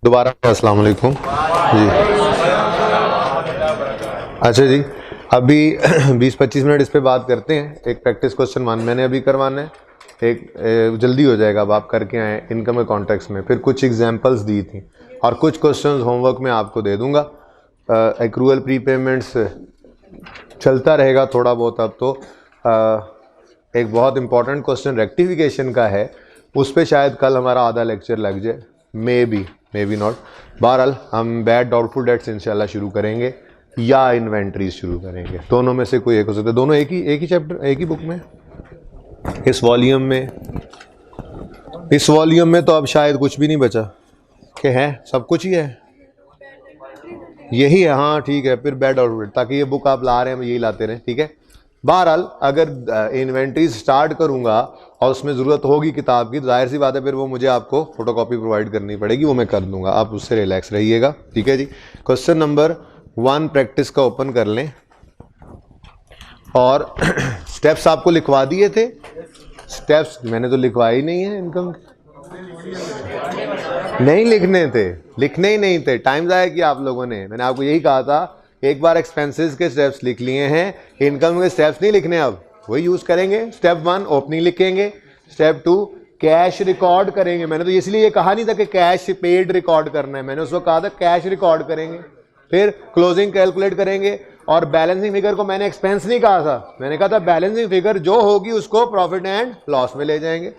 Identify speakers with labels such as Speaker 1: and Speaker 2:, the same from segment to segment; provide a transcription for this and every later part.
Speaker 1: दोबारा अस्सलाम वालेकुम जी। अच्छा जी, अभी 20-25 मिनट इस पे बात करते हैं। एक प्रैक्टिस क्वेश्चन मैंने अभी करवाना है, एक जल्दी हो जाएगा, अब आप करके आए इनकम के कॉन्टेक्स्ट में। फिर कुछ एग्जांपल्स दी थी और कुछ क्वेश्चंस होमवर्क में आपको दे दूंगा। एक्रूअल प्रीपेमेंट्स चलता रहेगा थोड़ा बहुत। अब तो एक बहुत इंपॉर्टेंट क्वेश्चन रेक्टिफिकेशन का है, उस पर शायद कल हमारा आधा लेक्चर लग जाए, मे बी नॉट। बहरहाल हम बैड डाउटफुल डेट्स इंशाल्लाह शुरू करेंगे या इन्वेंट्रीज शुरू करेंगे, दोनों में से कोई एक हो सकता है। दोनों एक ही चैप्टर, एक ही बुक में, इस वॉल्यूम में तो अब शायद कुछ भी नहीं बचा कि है, सब कुछ ही है, यही है। हाँ ठीक है, फिर बैड डाउटफुल, ताकि ये बुक आप ला रहे हैं यही लाते रहें, ठीक है। बहरहाल अगर इन्वेंट्रीज स्टार्ट करूंगा और उसमें ज़रूरत होगी किताब की, तो जाहिर सी बात है फिर वो मुझे आपको फोटोकॉपी प्रोवाइड करनी पड़ेगी, वो मैं कर दूंगा, आप उससे रिलैक्स रहिएगा, ठीक है जी। क्वेश्चन नंबर 1 प्रैक्टिस का ओपन कर लें और स्टेप्स आपको लिखवा दिए थे। स्टेप्स मैंने तो लिखवाए ही नहीं है, इनकम नहीं लिखने थे, लिखने ही नहीं थे, टाइम ज़ाया किया आप लोगों ने। मैंने आपको यही कहा था, एक बार एक्सपेंसेस के स्टेप्स लिख लिए हैं, इनकम के स्टेप्स नहीं लिखने, अब वही यूज करेंगे। स्टेप 1 ओपनिंग लिखेंगे, स्टेप 2 कैश रिकॉर्ड करेंगे। मैंने तो इसलिए ये कहा नहीं था कि कैश पेड रिकॉर्ड करना है, मैंने उसको कहा था कैश रिकॉर्ड करेंगे। फिर क्लोजिंग कैलकुलेट करेंगे, और बैलेंसिंग फिगर को मैंने एक्सपेंस नहीं कहा था, मैंने कहा था बैलेंसिंग फिगर जो होगी उसको प्रॉफिट एंड लॉस में ले जाएंगे।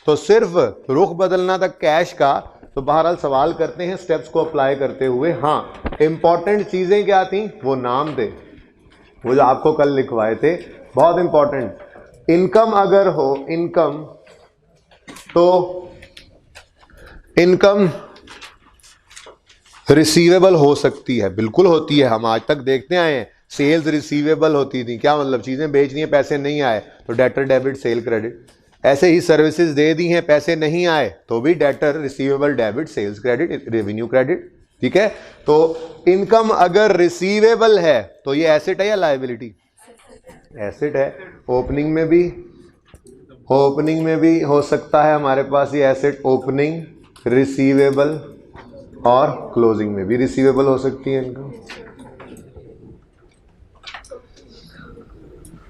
Speaker 1: तो सिर्फ रुख बदलना था कैश का। तो बहरहाल सवाल करते हैं स्टेप्स को अप्लाई करते हुए। हाँ, इंपॉर्टेंट चीजें क्या थी, वो नाम थे, वो जो आपको कल लिखवाए थे, बहुत इंपॉर्टेंट। इनकम अगर हो, इनकम, तो इनकम रिसीवेबल हो सकती है, बिल्कुल होती है, हम आज तक देखते आए हैं। सेल्स रिसीवेबल होती थी, क्या मतलब, चीजें बेचनी है, पैसे नहीं आए तो डेटर डेबिट सेल क्रेडिट। ऐसे ही सर्विसेज दे दी हैं, पैसे नहीं आए तो भी debtor receivable debit sales credit revenue credit, ठीक है। तो इनकम अगर रिसीवेबल है तो ये एसेट है या लायबिलिटी, एसेट है। ओपनिंग में भी हो सकता है हमारे पास ये एसेट, ओपनिंग रिसीवेबल, और क्लोजिंग में भी रिसीवेबल हो सकती है इनकम,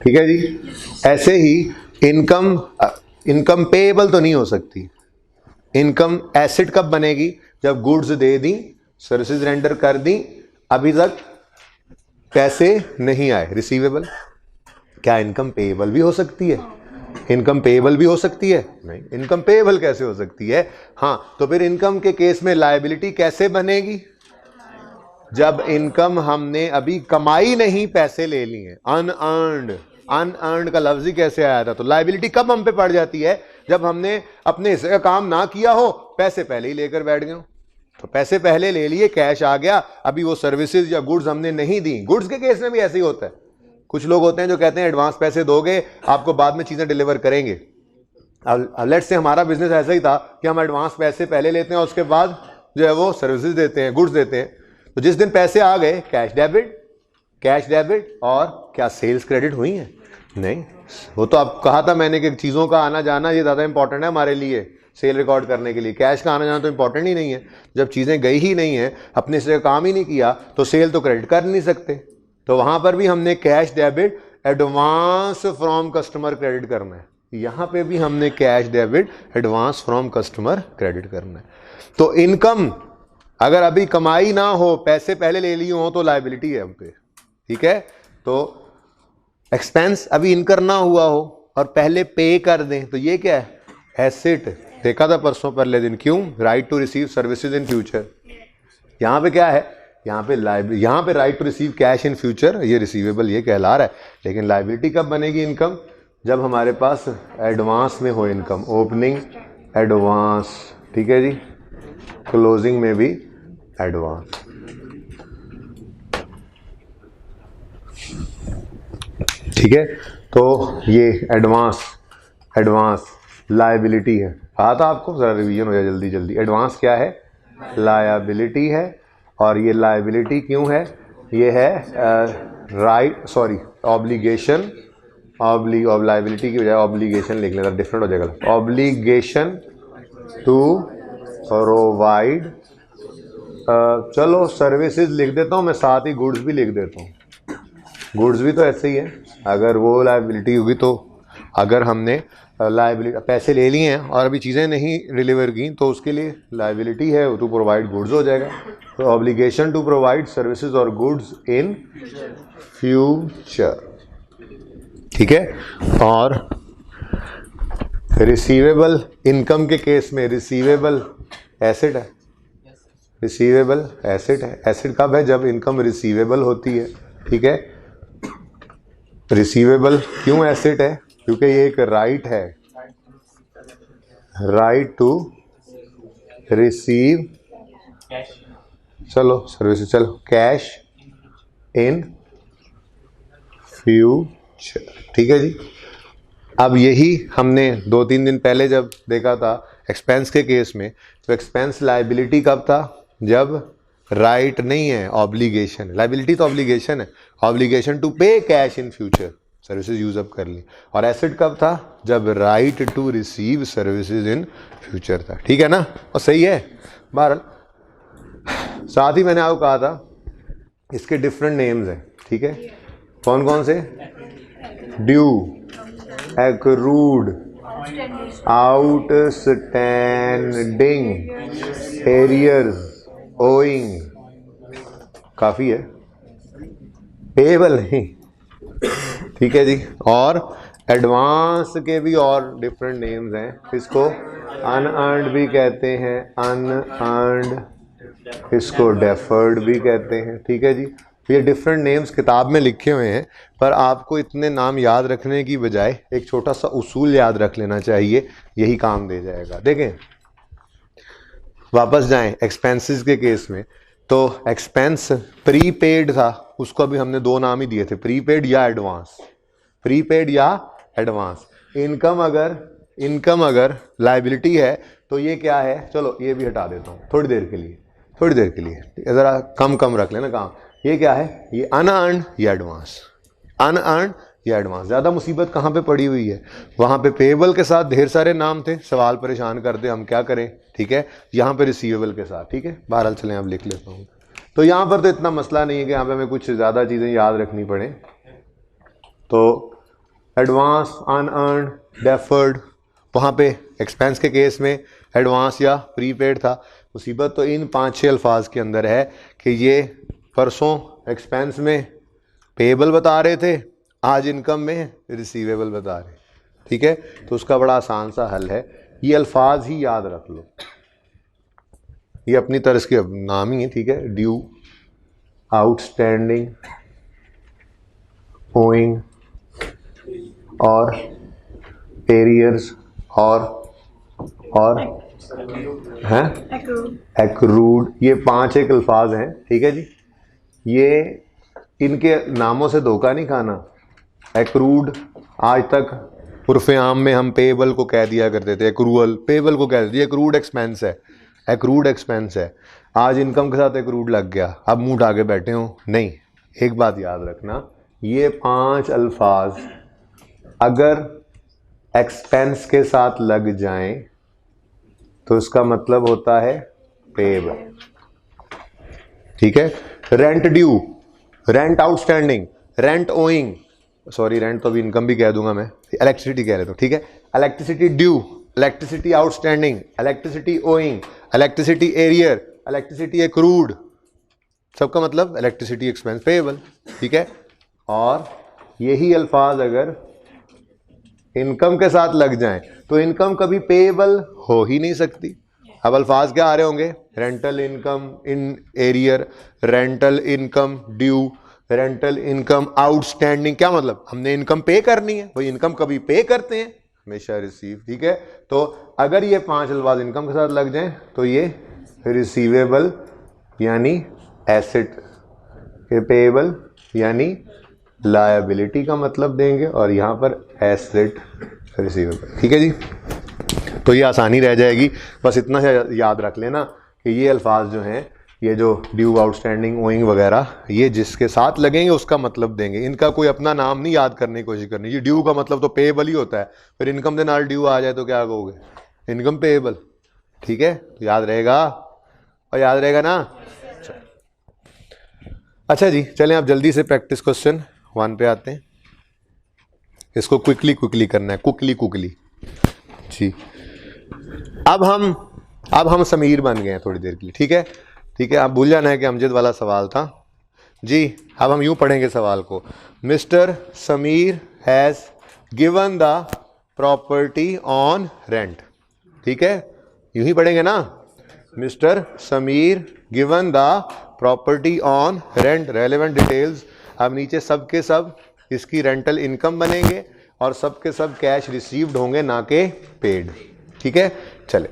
Speaker 1: ठीक है जी। ऐसे ही इनकम पेएबल तो नहीं हो सकती। इनकम एसेट कब बनेगी, जब गुड्स दे दी, सर्विसेज रेंडर कर दी, अभी तक पैसे नहीं आए, रिसीवेबल। क्या इनकम पेएबल भी हो सकती है, इनकम पेएबल भी हो सकती है, नहीं, इनकम पेएबल कैसे हो सकती है। हाँ, तो फिर इनकम के केस में लायबिलिटी कैसे बनेगी, जब इनकम हमने अभी कमाई नहीं, पैसे ले लिए, अनअर्न्ड का लफ्ज ही कैसे आया था। तो लायबिलिटी कब हम पे पड़ जाती है, जब हमने अपने हिस्से का काम ना किया हो, पैसे पहले ही लेकर बैठ गए हो। तो पैसे पहले ले लिए, कैश आ गया, अभी वो सर्विसेज या गुड्स हमने नहीं दी। गुड्स के केस में भी ऐसे ही होता है, कुछ लोग होते हैं जो कहते हैं एडवांस पैसे दोगे, आपको बाद में चीजें डिलीवर करेंगे। लेट्स से हमारा बिजनेस ऐसा ही था कि हम एडवांस पैसे पहले लेते हैं और उसके बाद जो है वो सर्विसेज देते हैं, गुड्स देते हैं। तो जिस दिन पैसे आ गए, कैश डेबिट, और क्या सेल्स क्रेडिट हुई है, नहीं। वो तो आप कहा था मैंने कि चीज़ों का आना जाना ये ज़्यादा इंपॉर्टेंट है हमारे लिए सेल रिकॉर्ड करने के लिए, कैश का आना जाना तो इंपॉर्टेंट ही नहीं है। जब चीज़ें गई ही नहीं है, अपने से काम ही नहीं किया, तो सेल तो क्रेडिट कर नहीं सकते। तो वहाँ पर भी हमने cash debit advance from customer credit करना है, यहाँ पे भी हमने cash debit advance from customer credit करना है। तो इनकम अगर अभी कमाई ना हो, पैसे पहले ले लिए हो, तो लायबिलिटी है हम पे, ठीक है। तो एक्सपेंस अभी इनकर ना हुआ हो और पहले पे कर दें, तो ये क्या है, एसेट। देखा था परसों परले दिन, क्यों, right to receive services in future. यहाँ पे क्या है, यहाँ पे right to receive cash in future, ये रिसीवेबल ये कहला रहा है। लेकिन लायबिलिटी कब बनेगी इनकम, जब हमारे पास एडवांस में हो इनकम, ओपनिंग एडवांस, ठीक है जी, क्लोजिंग में भी एडवांस, ठीक है। तो ये एडवांस लायबिलिटी है, कहा था आपको, जरा रिवीजन हो जाए जल्दी जल्दी। एडवांस क्या है, लायबिलिटी है, और ये लायबिलिटी क्यों है, ये है ऑब्लिगेशन, लायबिलिटी की बजाय ऑब्लिगेशन लिख लेना, डिफरेंट हो जाएगा, ऑब्लिगेशन टू प्रोवाइड चलो सर्विसेज लिख देता हूँ मैं, साथ ही गुड्स भी लिख देता हूँ। गुड्स भी तो ऐसे ही है, अगर वो लायबिलिटी होगी तो अगर हमने लायबिलिटी पैसे ले लिए हैं और अभी चीज़ें नहीं डिलीवर की तो उसके लिए लायबिलिटी है टू प्रोवाइड गुड्स हो जाएगा। तो ऑब्लिगेशन टू प्रोवाइड सर्विसेज और गुड्स इन फ्यूचर, ठीक है। और रिसीवेबल इनकम के केस में रिसीवेबल एसेट है, रिसीवेबल एसेट है। एसेट कब है? जब इनकम रिसीवेबल होती है, ठीक है। रिसीवेबल क्यों एसेट है? क्योंकि ये एक राइट है, राइट टू रिसीव, चलो सर्विस, चलो कैश इन फ्यूचर, ठीक है जी। अब यही हमने 2-3 दिन पहले जब देखा था एक्सपेंस के केस में, तो एक्सपेंस लायबिलिटी कब था? जब राइट नहीं है, ऑब्लिगेशन। लायबिलिटी तो ऑब्लिगेशन है, obligation to pay cash in future, services use up कर ली। और एसेट कब था? जब right to receive services in future था, ठीक है ना। और सही है। बहरहाल साथ ही मैंने आपको कहा था इसके डिफरेंट नेम्स हैं, ठीक है। कौन कौन से? Due, accrued, outstanding, arrears, owing, काफी है, पेबल नहीं, ठीक है जी। और एडवांस के भी और डिफरेंट नेम्स हैं। इसको अनअर्न्ड भी कहते हैं, अनअर्न्ड, इसको डेफर्ड भी कहते हैं, ठीक है जी। ये डिफरेंट नेम्स किताब में लिखे हुए हैं, पर आपको इतने नाम याद रखने की बजाय एक छोटा सा उसूल याद रख लेना चाहिए, यही काम दे जाएगा। देखें, वापस जाएं एक्सपेंसेस के केस में, तो एक्सपेंस प्रीपेड था, उसको अभी हमने 2 नाम ही दिए थे, प्रीपेड या एडवांस, प्रीपेड या एडवांस। इनकम अगर लायबिलिटी है तो ये क्या है? चलो ये भी हटा देता हूँ थोड़ी देर के लिए, थोड़ी देर के लिए, ज़रा कम रख लेना काम। ये क्या है? ये अनअर्न्ड या एडवांस, अनअर्न्ड या एडवांस। ज़्यादा मुसीबत कहाँ पे पड़ी हुई है? वहाँ पे पेएबल के साथ ढेर सारे नाम थे, सवाल परेशान कर दे, हम क्या करें, ठीक है। यहाँ पे रिसीवेबल के साथ, ठीक है। बहरहाल चलें अब लिख लेता हूँ। तो यहाँ पर तो इतना मसला नहीं है कि यहाँ पे हमें कुछ ज़्यादा चीज़ें याद रखनी पड़े। तो एडवांस, अनअर्न्ड, डेफर्ड, वहाँ पे एक्सपेंस के केस में एडवांस या प्रीपेड था। मुसीबत तो इन 5-6 अल्फाज के अंदर है कि ये परसों एक्सपेंस में पेएबल बता रहे थे, आज इनकम में रिसीवेबल बता रहे, ठीक है। तो उसका बड़ा आसान सा हल है, ये अल्फाज ही याद रख लो, ये अपनी तरह के नाम ही है, ठीक है। ड्यू, आउटस्टैंडिंग, ओइंग और एरियर्स और हैं एक्रूड, ये 5 एक अल्फाज हैं, ठीक है जी। ये इनके नामों से धोखा नहीं खाना। एक्रूड आज तक उर्फ़ आम में हम पेएबल को कह दिया करते थे, एक्रूअल पेएबल को कह देते थे, एक्रूड एक्सपेंस है, एक्रूड एक्सपेंस है। आज इनकम के साथ एक्रूड लग गया, अब मुंह उठा के बैठे हो, नहीं। एक बात याद रखना, ये 5 अल्फाज अगर एक्सपेंस के साथ लग जाएं तो इसका मतलब होता है पेएबल, ठीक है। Rent due, rent outstanding, rent owing, sorry rent तो अभी इनकम भी कह दूंगा मैं, इलेक्ट्रिसिटी कह लेता हूँ, ठीक है। Electricity due, electricity outstanding, electricity owing, electricity arrear, electricity accrued, सबका मतलब इलेक्ट्रिसिटी एक्सपेंस पेएबल, ठीक है। और यही अल्फाज अगर इनकम के साथ लग जाएं तो इनकम कभी पेएबल हो ही नहीं सकती। अब अल्फाज क्या आ रहे होंगे? Rental income in arrear, rental income due, rental income outstanding. क्या मतलब? हमने इनकम पे करनी है, वही इनकम कभी पे करते हैं, हमेशा रिसीव, ठीक है। तो अगर ये 5 अल्फाज इनकम के साथ लग जाएं तो ये रिसीवेबल यानी एसेट, पेएबल यानी लायबिलिटी का मतलब देंगे, और यहाँ पर एसेट रिसीवेबल, ठीक है जी। तो ये आसानी रह जाएगी, बस इतना याद रख लेना कि ये अल्फाज जो हैं, ये जो ड्यू, आउटस्टैंडिंग, ओइंग वगैरह, ये जिसके साथ लगेंगे उसका मतलब देंगे, इनका कोई अपना नाम नहीं याद करने की कोशिश करनी। ये ड्यू का मतलब तो पेएबल ही होता है, फिर इनकम के नाल ड्यू आ जाए तो क्या कहोगे? इनकम पेएबल, ठीक है। तो याद रहेगा, और याद रहेगा ना। अच्छा जी, चलें आप जल्दी से प्रैक्टिस क्वेश्चन 1 पे आते हैं। इसको क्विकली करना है, क्विकली जी। अब हम समीर बन गए हैं थोड़ी देर के लिए, ठीक है। ठीक है, आप भूल जाना है कि अमजद वाला सवाल था जी। अब हम यूं पढ़ेंगे सवाल को, mister Sameer has given the property on rent, ठीक है, यूं ही पढ़ेंगे ना। Mister Sameer given the property on rent, relevant details. अब नीचे सब के सब इसकी रेंटल इनकम बनेंगे और सब के सब कैश रिसीव्ड होंगे, ना के पेड, ठीक है। चले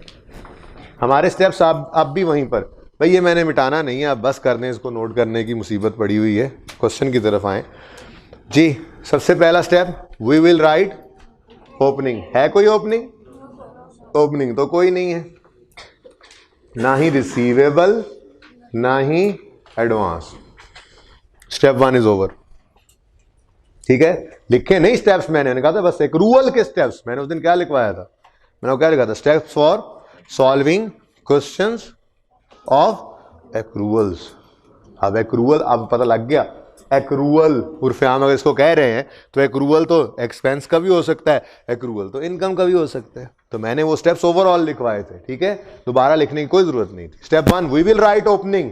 Speaker 1: हमारे स्टेप्स अब भी वहीं पर, भाई ये मैंने मिटाना नहीं है, आप बस करने इसको नोट करने की मुसीबत पड़ी हुई है। क्वेश्चन की तरफ आए जी। सबसे पहला step, we will write opening. है कोई ओपनिंग? ओपनिंग तो कोई नहीं है, ना ही रिसीवेबल ना ही एडवांस। स्टेप 1 इज ओवर, ठीक है। लिखे नहीं स्टेप्स, मैंने कहा था बस एक्रूवल के स्टेप्स। मैंने उस दिन क्या लिखवाया था? मैंने क्या लिखा था? Steps for solving questions of accruals. अब एक्रूवल अब पता लग गया, एक्रूवल उर्फ आम अगर इसको कह रहे हैं तो एक्रूवल तो एक्सपेंस का भी हो सकता है, एक्रूवल तो इनकम का भी हो सकता है। तो मैंने वो स्टेप्स ओवरऑल लिखवाए थे, ठीक है, दोबारा लिखने की कोई जरूरत नहीं थी। Step 1, we will write opening.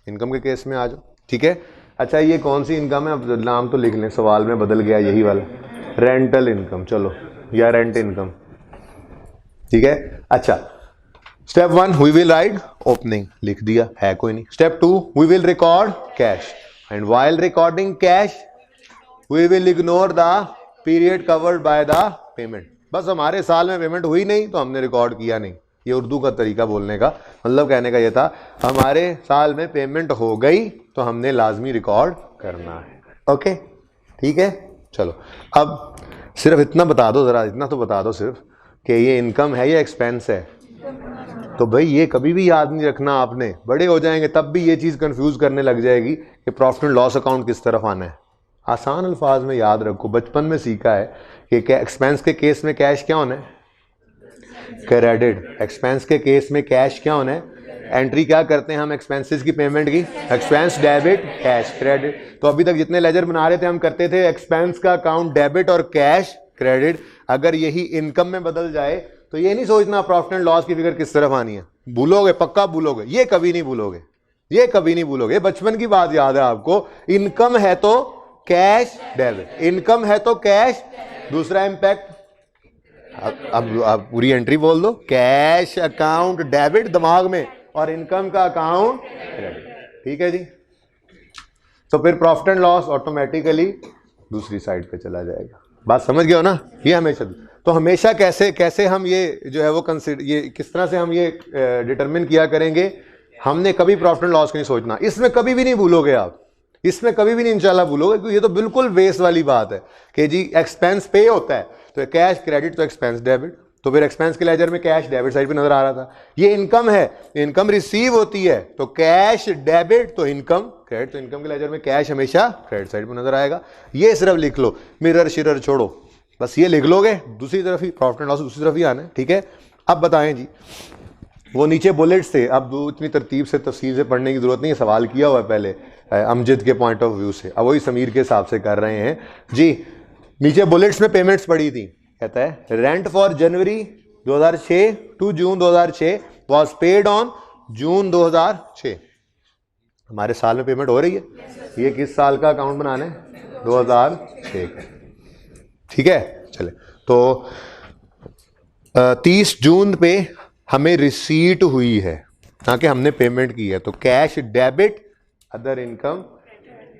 Speaker 1: Income के केस में आ जाओ, ठीक है। अच्छा, ये कौन सी इनकम है? अब नाम तो लिख लें, सवाल में बदल गया यही वाला, रेंटल इनकम, चलो, या रेंट इनकम, ठीक है। अच्छा, step 1 we will write opening, लिख दिया, है कोई नहीं। Step 2 we will record cash, and while recording cash we will ignore the period covered by the payment. बस हमारे साल में पेमेंट हुई नहीं तो हमने रिकॉर्ड किया नहीं। ये उर्दू का तरीका बोलने का, मतलब कहने का ये था, हमारे साल में पेमेंट हो गई तो हमने लाजमी रिकॉर्ड करना है। ओके, ठीक है। चलो अब सिर्फ इतना बता दो, जरा इतना तो बता दो सिर्फ कि ये इनकम है या एक्सपेंस है। तो भाई ये कभी भी याद नहीं रखना आपने, बड़े हो जाएंगे तब भी ये चीज़ कंफ्यूज करने लग जाएगी कि प्रॉफिट एंड लॉस अकाउंट किस तरफ आना है। आसान अल्फाज में याद रखो, बचपन में सीखा है कि एक्सपेंस के केस में कैश क्या होना है? क्रेडिट। एक्सपेंस के केस में कैश क्या होना है? एंट्री क्या करते हैं हम एक्सपेंसेस की पेमेंट की? Expense debit, cash credit. तो अभी तक जितने लेजर बना रहे थे हम करते थे एक्सपेंस का अकाउंट डेबिट और कैश क्रेडिट। अगर यही इनकम में बदल जाए तो ये नहीं सोचना प्रॉफिट एंड लॉस की फिगर किस तरफ आनी है। भूलोगे, पक्का भूलोगे, ये कभी नहीं भूलोगे, ये कभी नहीं भूलोगे। बचपन की बात याद है आपको, इनकम है तो कैश डेबिट, इनकम है तो कैश। दूसरा इंपैक्ट, अब पूरी एंट्री बोल दो, कैश अकाउंट डेबिट दिमाग में और इनकम का अकाउंट क्रेडिट, ठीक है जी। तो फिर प्रॉफिट एंड लॉस ऑटोमेटिकली दूसरी साइड पे चला जाएगा। बात समझ गए हो ना? ये हमेशा, तो हमेशा कैसे हम ये जो है वो कंसिडर, ये किस तरह से हम ये डिटरमिन किया करेंगे, हमने कभी प्रॉफिट एंड लॉस का नहीं सोचना। इसमें कभी भी नहीं भूलोगे आप, इसमें कभी भी नहीं इंशाल्लाह भूलोगे, क्योंकि ये तो बिल्कुल बेस वाली बात है कि जी एक्सपेंस पे होता है तो कैश क्रेडिट तो एक्सपेंस डेबिट। तो फिर एक्सपेंस के लेजर में कैश डेबिट साइड पे नजर आ रहा था। ये इनकम है, इनकम रिसीव होती है तो कैश डेबिट तो इनकम क्रेडिट, तो इनकम के लेजर में कैश हमेशा क्रेडिट साइड पे नजर आएगा। ये सिर्फ लिख लो, मिरर शिरर छोड़ो, बस ये लिख लोगे, दूसरी तरफ ही प्रॉफिट एंड लॉस दूसरी तरफ ही आना है, ठीक है। अब बताएं जी, वो नीचे बुलेट्स थे, अब इतनी तरतीब से तफसील से पढ़ने की जरूरत नहीं है, सवाल किया हुआ है पहले अमजद के पॉइंट ऑफ व्यू से, अब वही समीर के हिसाब से कर रहे हैं जी। नीचे बुलेट्स में पेमेंट्स पड़ी थी, कहता है rent for January 2006 to June 2006 was paid on June 2006। हमारे साल में पेमेंट हो रही है, ये किस साल का अकाउंट बनाना है? 2006 का, ठीक है। चले तो 30 जून पे हमें रिसीट हुई है, ताकि हमने पेमेंट की है, तो कैश डेबिट अदर इनकम,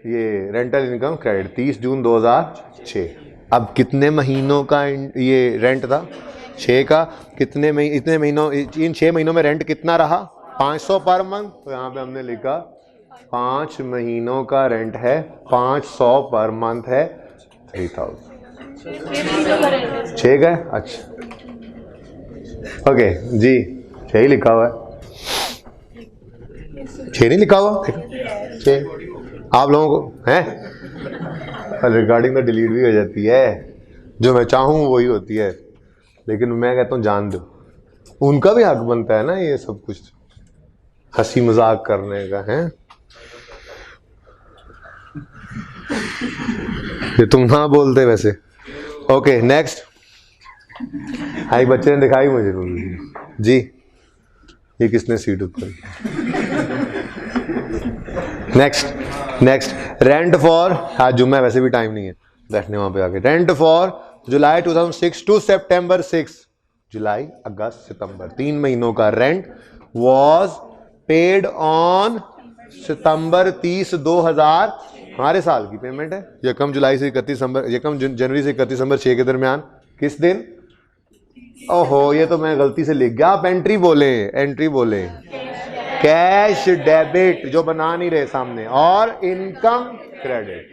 Speaker 1: ये रेंटल इनकम क्रेडिट, 30 जून 2006। अब कितने महीनों का ये रेंट था? 6 का। कितने इतने महीनों, इन 6 महीनों में रेंट कितना रहा? 500 पर मंथ। तो यहाँ पे हमने लिखा 5 महीनों का रेंट है, 500 पर मंथ है 3000। 6 का है, अच्छा ओके जी, 6 ही लिखा हुआ है, 6 नहीं लिखा हुआ, 6 आप लोगों को है। रिकॉर्डिंग तो डिलीट भी हो जाती है, जो मैं चाहूँ वही होती है, लेकिन मैं कहता हूँ जान दो, उनका भी हक बनता है ना ये सब कुछ। हंसी मजाक करने का है। ये तुम ना बोलते वैसे। Okay next. हाँ बच्चे ने दिखाई मुझे जी, ये किसने सीट ऊपर। नेक्स्ट रेंट फॉर, आज जुम्मा वैसे भी टाइम नहीं है बैठने वहां पे आके। रेंट फॉर जुलाई 2006 टू सितंबर 6, जुलाई अगस्त सितंबर 3 महीनों का रेंट वॉज पेड ऑन सितंबर 30 2000, हमारे साल की पेमेंट है। यकम जुलाई से 31 दिसंबर, यकम जनवरी से 31 दिसंबर 6 के दरमियान किस दिन। ओहो ये तो मैं गलती से लिख गया, आप एंट्री बोले, एंट्री बोले। कैश डेबिट जो बना नहीं रहे सामने, और इनकम क्रेडिट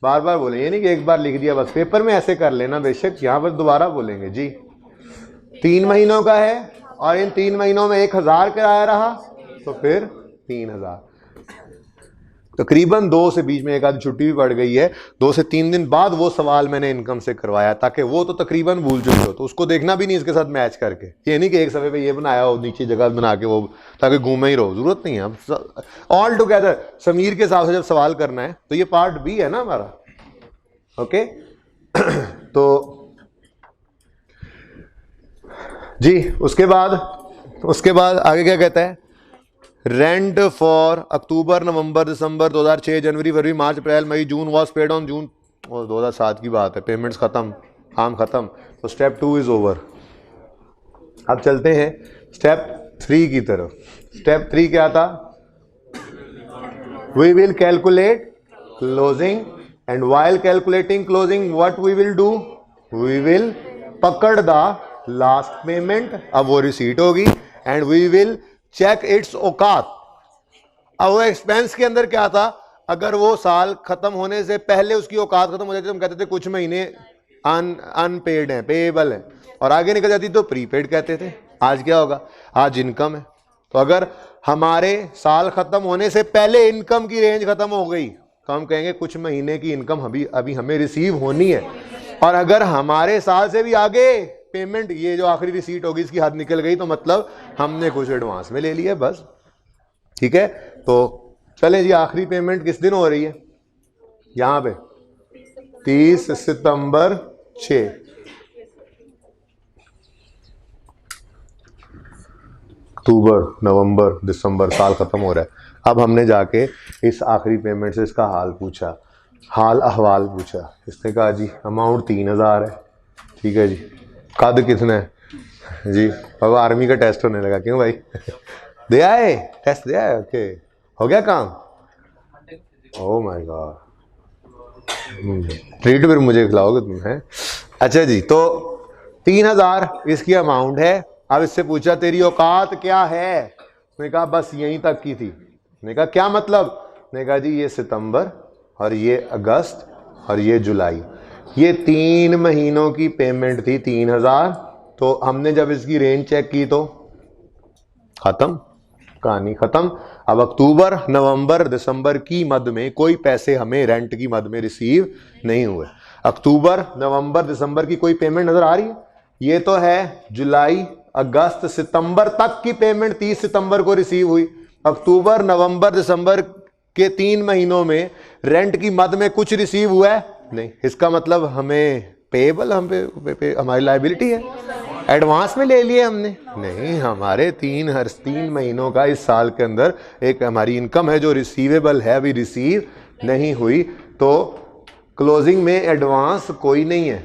Speaker 1: बार बार बोले, ये नहीं कि एक बार लिख दिया बस। पेपर में ऐसे कर लेना बेशक, यहां पर दोबारा बोलेंगे जी। 3 महीनों का है और इन 3 महीनों में 1000 किराया रहा, तो फिर 3000। तकरीबन 2 से बीच में एक आधी छुट्टी भी पड़ गई है, 2 से 3 दिन बाद वो सवाल मैंने इनकम से करवाया, ताकि वो तो तकरीबन भूल चुके हो, तो उसको देखना भी नहीं इसके साथ मैच करके। ये नहीं कि एक सफ़े पे ये बनाया हो नीचे जगह बना के वो, ताकि घूमे ही रहो, जरूरत नहीं है। अब ऑल टुगेदर समीर के हिसाब से जब सवाल करना है तो ये पार्ट बी है ना हमारा। ओके तो जी उसके बाद आगे क्या कहता है। Rent for October November December 2006 January February March April May June was paid on June, और 2007 की बात है। पेमेंट्स खत्म, काम खत्म, तो स्टेप 2 इज ओवर। अब चलते हैं स्टेप 3 की तरफ। स्टेप 3 क्या था। We will calculate closing and while calculating closing what we will do, we will पकड़ द लास्ट पेमेंट, अब वो रिसीट होगी, and we will check its औकात। अब वो एक्सपेंस के अंदर क्या था, अगर वो साल खत्म होने से पहले उसकी औकात खत्म हो जाती तो हम कहते थे कुछ महीने अनपेड हैं, पेएबल हैं, और आगे निकल जाती तो प्रीपेड कहते थे। आज क्या होगा, आज इनकम है, तो अगर हमारे साल खत्म होने से पहले इनकम की रेंज खत्म हो गई तो हम कहेंगे कुछ महीने की इनकम अभी हमें रिसीव होनी है। और अगर हमारे साल से भी आगे पेमेंट, ये जो आखिरी रिसीट होगी इसकी हद निकल गई, तो मतलब हमने कुछ एडवांस में ले लिया बस। ठीक है, तो चलें जी, आखिरी पेमेंट किस दिन हो रही है, यहां पे 30 सितंबर 6। अक्टूबर नवंबर दिसंबर साल खत्म हो रहा है। अब हमने जाके इस आखिरी पेमेंट से इसका हाल पूछा, हाल अहवाल पूछा। इसने कहा जी अमाउंट 3000 है। ठीक है जी, कद कितना है जी, अब आर्मी का टेस्ट होने लगा, क्यों भाई दे आए, टेस्ट दे आए, ओके हो गया काम। ओह माय गॉड, ट्रीट फिर मुझे खिलाओगे तुम हैं। अच्छा जी, तो 3000 इसकी अमाउंट है। अब इससे पूछा तेरी औकात क्या है, उसने कहा बस यहीं तक की थी। मैंने कहा क्या मतलब, ने कहा जी ये सितंबर और ये अगस्त और ये जुलाई, ये 3 महीनों की पेमेंट थी 3000। तो हमने जब इसकी रेंज चेक की तो खत्म, कहानी खत्म। अब अक्टूबर नवंबर दिसंबर की मद में कोई पैसे हमें रेंट की मद में रिसीव नहीं हुए। अक्टूबर नवंबर दिसंबर की कोई पेमेंट नजर आ रही है, ये तो है जुलाई अगस्त सितंबर तक की पेमेंट 30 सितंबर को रिसीव हुई। अक्टूबर नवंबर दिसंबर के 3 महीनों में रेंट की मद में कुछ रिसीव हुआ है नहीं, इसका मतलब हमें पेएबल, हम पे हमारी लायबिलिटी है, एडवांस में ले लिए हमने नहीं। हमारे 3 महीनों का इस साल के अंदर एक हमारी इनकम है जो रिसीवेबल है, अभी रिसीव नहीं हुई, तो क्लोजिंग में एडवांस कोई नहीं है,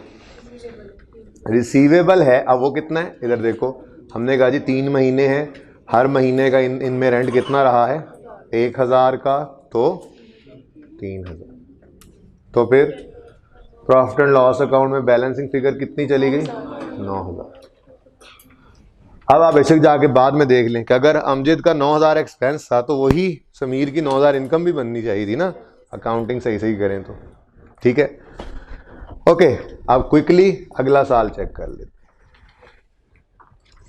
Speaker 1: रिसीवेबल है। अब वो कितना है, इधर देखो, हमने कहा जी 3 महीने हैं, हर महीने का इनमें रेंट कितना रहा है 1000 का, तो 3000। तो फिर प्रॉफिट एंड लॉस अकाउंट में बैलेंसिंग फिगर कितनी चली गई 9000। अब आप बेशक जाके बाद में देख लें कि अगर अमजद का 9000 एक्सपेंस था तो वही समीर की 9000 इनकम भी बननी चाहिए थी ना, अकाउंटिंग सही सही करें तो। ठीक है, ओके, अब क्विकली अगला साल चेक कर लेते।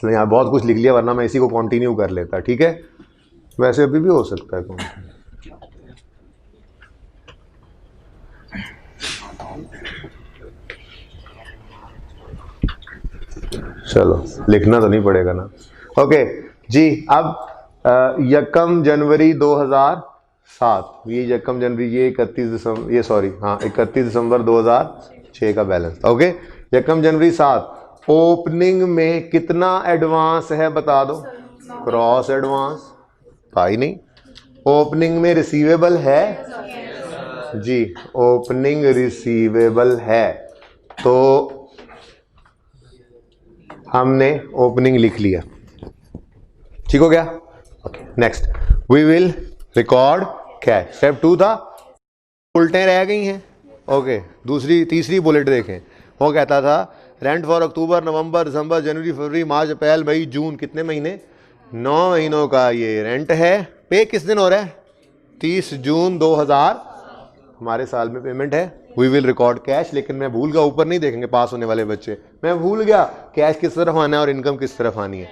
Speaker 1: तो यहाँ बहुत कुछ लिख लिया, वरना मैं इसी को कंटिन्यू कर लेता। ठीक है, वैसे अभी भी हो सकता है कंटिन्यू। चलो लिखना तो नहीं पड़ेगा ना। ओके जी, अब यकम जनवरी 2007, ये यकम जनवरी, ये 31 दिसंबर, ये सॉरी हाँ 31 दिसंबर 2006 का बैलेंस। ओके, यकम जनवरी 7, ओपनिंग में कितना एडवांस है बता दो। क्रॉस एडवांस था ही नहीं। ओपनिंग में रिसीवेबल है जी, ओपनिंग रिसीवेबल है, तो हमने ओपनिंग लिख लिया। ठीक हो गया। Okay, next we will record cash. Step 2 था, उल्टे रह गई हैं। ओके, तीसरी बुलेट देखें, वो कहता था rent for October November December January February March April May जून, कितने महीने? 9 महीनों का ये रेंट है। पे किस दिन हो रहा है? 30 जून 2000 हमारे साल में पेमेंट है। वी विल रिकॉर्ड कैश, लेकिन मैं भूल गया, ऊपर नहीं देखेंगे पास होने वाले बच्चे, मैं भूल गया कैश किस तरफ आना है और इनकम किस तरफ आनी है।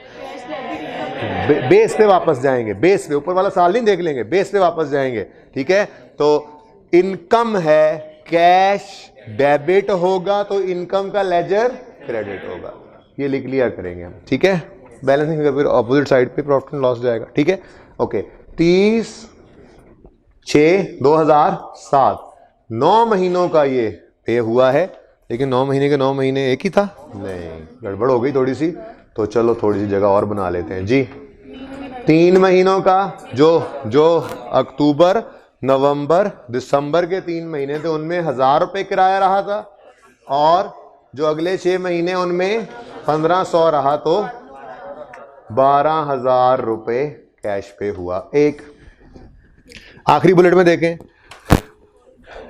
Speaker 1: बेस पे वापस जाएंगे, बेस पे, ऊपर वाला साल नहीं देख लेंगे, बेस पे वापस जाएंगे। ठीक है, तो इनकम है, कैश डेबिट होगा तो इनकम का लेजर क्रेडिट होगा, ये लिख लिया करेंगे हम। ठीक है, बैलेंसिंग फिगर फिर ऑपोजिट साइड पे प्रॉफिट एंड लॉस जाएगा। ठीक है, ओके, 30/6/2007, 9 महीनों का ये पे हुआ है, लेकिन 9 महीने के 9 महीने एक ही था, नहीं गड़बड़ हो गई थोड़ी सी, तो चलो थोड़ी सी जगह और बना लेते हैं जी। 3 महीनों का जो अक्टूबर नवंबर दिसंबर के 3 महीने थे उनमें 1000 रुपये किराया रहा था, और जो अगले 6 महीने उनमें 1500 रहा, तो 12,000 रुपये कैश पे हुआ। एक आखिरी बुलेट में देखें,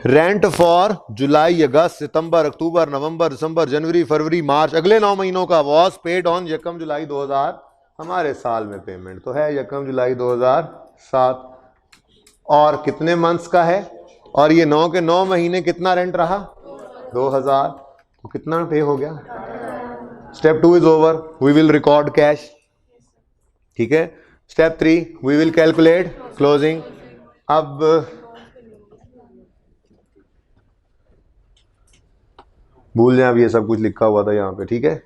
Speaker 1: rent for July August September October November December January February मार्च, अगले 9 महीनों का वॉज पेड ऑन यकम जुलाई 2000, हमारे साल में पेमेंट तो है यकम जुलाई 2007, और कितने मंथ्स का है, और ये 9 के 9 महीने कितना रेंट रहा? 2000, तो कितना पे हो गया? Step 2 is over, we will record cash. ठीक है, step 3 we will calculate closing. अब भूल जाए, अब ये सब कुछ लिखा हुआ था यहाँ पे। ठीक है,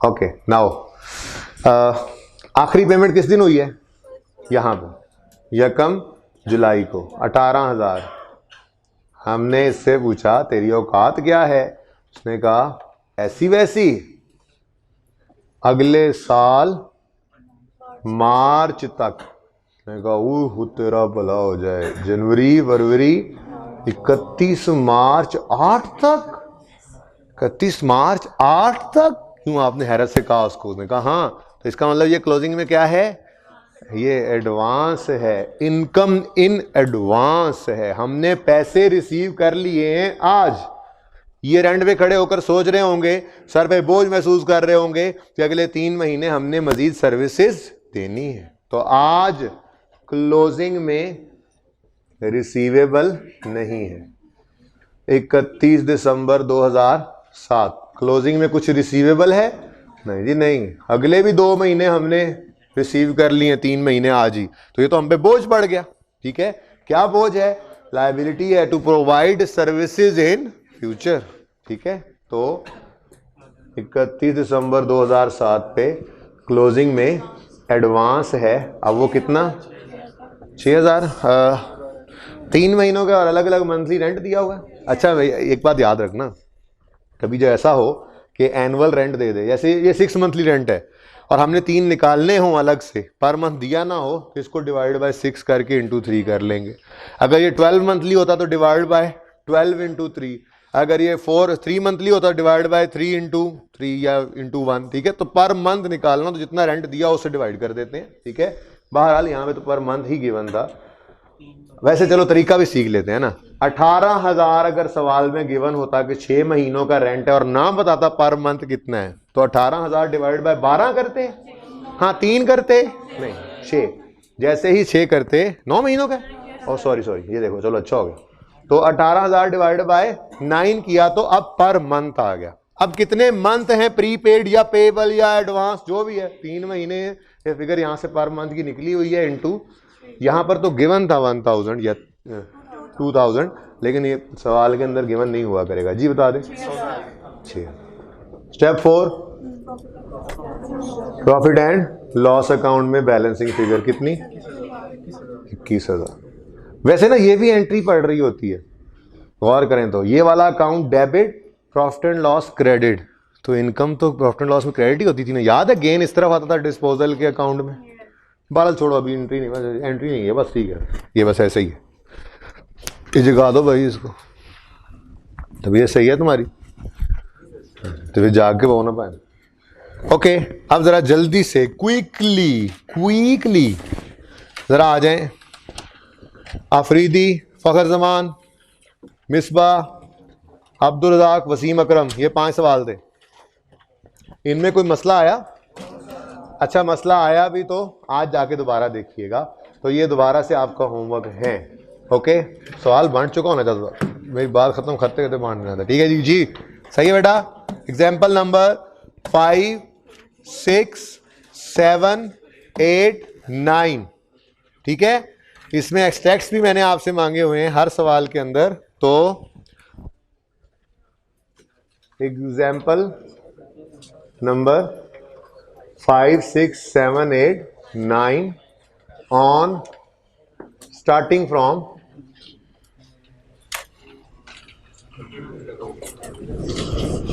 Speaker 1: ओके, नाउ आखिरी पेमेंट किस दिन हुई है? यहाँ पे यकम जुलाई को 18,000। हमने इससे पूछा तेरी औकात क्या है, उसने कहा ऐसी वैसी, अगले साल मार्च तक। मैंने कहा वो तेरा भला हो जाए, जनवरी फरवरी 31 मार्च 8 तक, 31 मार्च 8 तक क्यों? आपने हैरत से कहा उसको। उसने कहा हाँ, तो इसका मतलब ये क्लोजिंग में क्या है? ये एडवांस है, इनकम इन एडवांस है, हमने पैसे रिसीव कर लिए हैं आज। ये रेंट पे खड़े होकर सोच रहे होंगे, सर पे बोझ महसूस कर रहे होंगे कि अगले 3 महीने हमने मजीद सर्विसेज देनी है, तो आज क्लोजिंग में रिसीवेबल नहीं है। 31 दिसंबर 2007 क्लोजिंग में कुछ रिसीवेबल है? नहीं जी नहीं, अगले भी 2 महीने हमने रिसीव कर लिए, 3 महीने आज ही, तो ये तो हम पे बोझ पड़ गया। ठीक है, क्या बोझ है? लायबिलिटी है to provide services in future. ठीक है, तो 31 दिसंबर 2007 पे क्लोजिंग में एडवांस है, अब वो कितना? 6,000, 3 महीनों का और अलग अलग मंथली रेंट दिया हुआ है। अच्छा भाई एक बात याद रखना, कभी जो ऐसा हो कि एनुअल रेंट दे दे, जैसे ये 6 मंथली रेंट है और हमने 3 निकालने हो अलग से, पर मंथ दिया ना हो, तो इसको डिवाइड बाय 6 करके इंटू 3 कर लेंगे। अगर ये 12 मंथली होता तो डिवाइड बाय 12 इंटू 3, अगर ये 3 मंथली होता डिवाइड बाय 3 इंटू 3 या इंटू 1। ठीक है, तो पर मंथ निकालना तो जितना रेंट दिया उससे डिवाइड कर देते हैं। ठीक है, बहरहाल यहाँ पे तो पर मंथ ही गिवन था। वैसे चलो तरीका भी सीख लेते हैं ना। 18,000 अगर सवाल में गिवन होता कि 6 महीनों का रेंट है और ना बताता पर मंथ कितना है, तो 18,000 डिवाइड बाय 12 करते, हाँ 3 करते, नहीं 6, जैसे ही 6 करते 9 महीनों का, और सॉरी ये देखो, चलो अच्छा हो गया, तो 18,000 डिवाइड बाय 9 किया तो अब पर मंथ आ गया। अब कितने मंथ हैं प्रीपेड या पेबल या एडवांस जो भी है, 3 महीने, ये फिगर यहाँ से पर मंथ की निकली हुई है, इंटू यहाँ पर तो गिवन था 1000 या 2000, लेकिन ये सवाल के अंदर गिवन नहीं हुआ करेगा जी, बता दें 6। Step 4 profit and loss account में बैलेंसिंग फिगर कितनी? 21,000। वैसे ना ये भी एंट्री पड़ रही होती है, गौर करें तो ये वाला account debit, profit and loss credit, तो इनकम तो प्रॉफिट एंड लॉस में क्रेडिट ही होती थी ना। याद है गेन इस तरफ आता था डिस्पोजल के अकाउंट में। बाल छोड़ो, अभी एंट्री नहीं, बस एंट्री नहीं है, बस ठीक है, ये बस ऐसे ही है, ये जगा दो भाई इसको, तब ये सही है तुम्हारी, तो फिर जाग के वो ना पाए। ओके, अब जरा जल्दी से क्विकली जरा आ जाएं। आफरीदी, फखर जमान, मिसबा, अब्दुल रज़ाक, वसीम अकरम, ये 5 सवाल थे। इनमें कोई मसला आया? अच्छा, मसला आया भी तो आज जाके दोबारा देखिएगा, तो ये दोबारा से आपका होमवर्क है। ओके, सवाल बांट चुका होना चाहता, मेरी बात खत्म करते करते बांटना था। ठीक है जी, जी सही है बेटा। एग्जाम्पल नंबर 5, 6, 7, 8, 9, ठीक है। इसमें एक्सट्रैक्ट्स भी मैंने आपसे मांगे हुए हैं हर सवाल के अंदर। तो example number 5, 6, 7, 8, 9 on starting from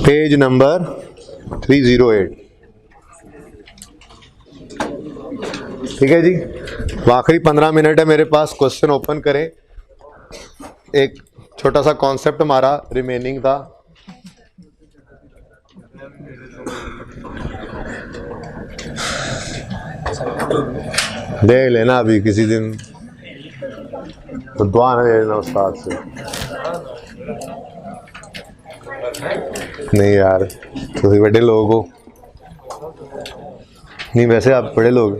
Speaker 1: page number 308। ठीक है जी, आखिरी 15 मिनट है मेरे पास, क्वेश्चन ओपन करें। एक छोटा सा कॉन्सेप्ट हमारा रिमेनिंग था। देख लेना अभी किसी दिन, तो दुआ ना दे लेना उस्ताद से। नहीं यार, तो बड़े लोग हो, नहीं वैसे आप बड़े लोग